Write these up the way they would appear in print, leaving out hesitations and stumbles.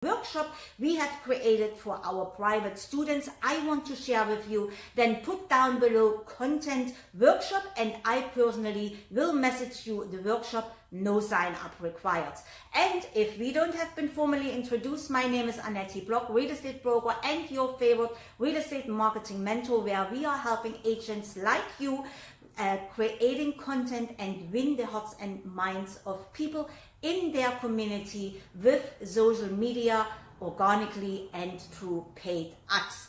workshop we have created for our private students. I want to share with you. Then put down below content workshop, and I personally will message you the workshop. No sign up required. And if we don't have been formally introduced, my name is Annette Block, real estate broker and your favorite real estate marketing mentor, where we are helping agents like you creating content and win the hearts and minds of people in their community with social media, organically and through paid ads.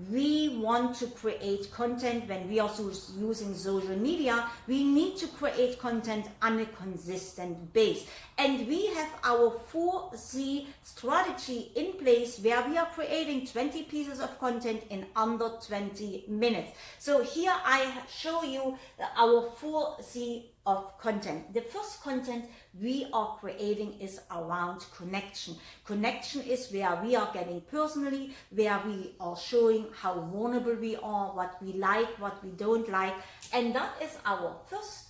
We want to create content. When we are using social media, we need to create content on a consistent base. And we have our 4C strategy in place, where we are creating 20 pieces of content in under 20 minutes. So here I show you our 4C of content. The first content we are creating is around connection. Connection is where we are getting personally, where we are showing how vulnerable we are, what we like, what we don't like. And that is our first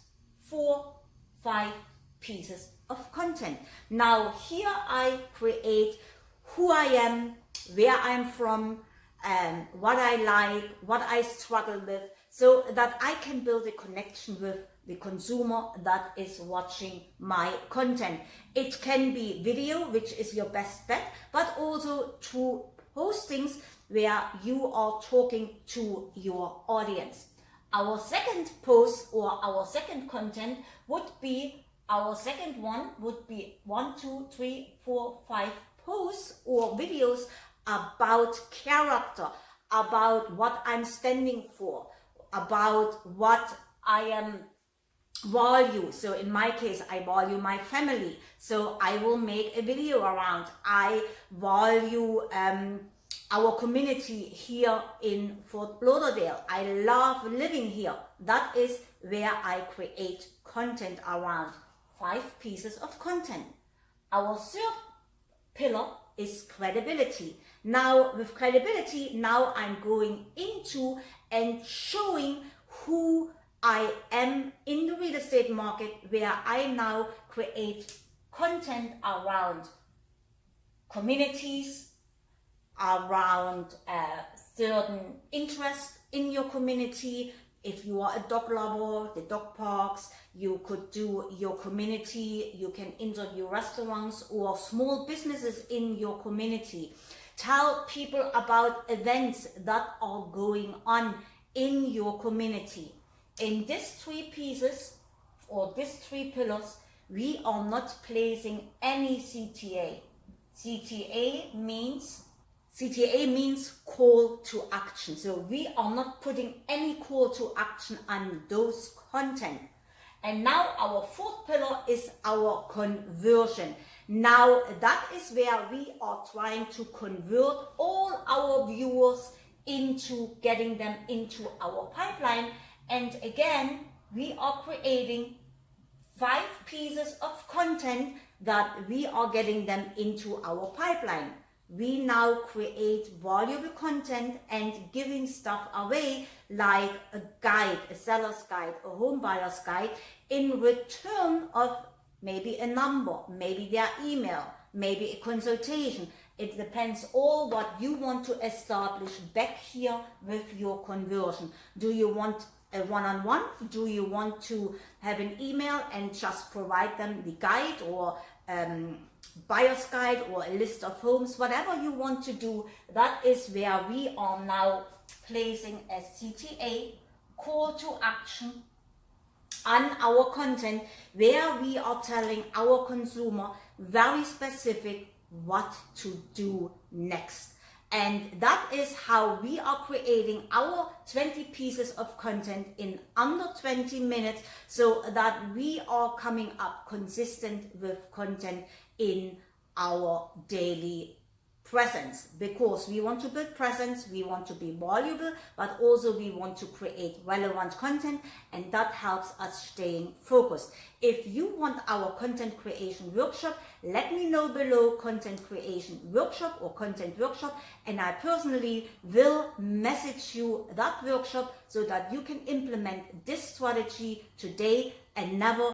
4-5 pieces of content. Now here I create who I am, where I'm from, what I like, what I struggle with, so that I can build a connection with the consumer that is watching my content. It can be video, which is your best bet, but also through postings where you are talking to your audience. Our second post or our second content would be, our second one would be 1, 2, 3, 4, 5 posts or videos about character, about what I'm standing for, about what I am value. So in my case, I value my family, so I will make a video around I value our community here in Fort Lauderdale. I love living here. That is where I create content around 5 pieces of content. Our third pillar is credibility. Now with credibility, now I'm going into and showing who I am in the real estate market, where I now create content around communities, around certain interests in your community. If you are a dog lover, the dog parks, you could do your community, you can interview restaurants or small businesses in your community. Tell people about events that are going on in your community. In these 3 pieces or these 3 pillars, we are not placing any CTA. CTA means call to action. So we are not putting any call to action on those content. And now our 4th pillar is our conversion. Now that is where we are trying to convert all our viewers into getting them into our pipeline. And again, we are creating 5 pieces of content that we are getting them into our pipeline. We now create valuable content and giving stuff away, like a guide, a seller's guide, a home buyer's guide, in return of maybe a number, maybe their email, maybe a consultation. It depends all what you want to establish back here with your conversion. Do you want a one-on-one? Do you want to have an email and just provide them the guide or buyer's guide or a list of homes? Whatever you want to do, that is where we are now placing a CTA, call to action, on our content, where we are telling our consumer very specific what to do next. And that is how we are creating our 20 pieces of content in under 20 minutes, so that we are coming up consistent with content in our daily presence, because we want to build presence, we want to be valuable, but also we want to create relevant content, and that helps us staying focused. If you want our content creation workshop, let me know below, content creation workshop or content workshop, and I personally will message you that workshop so that you can implement this strategy today and never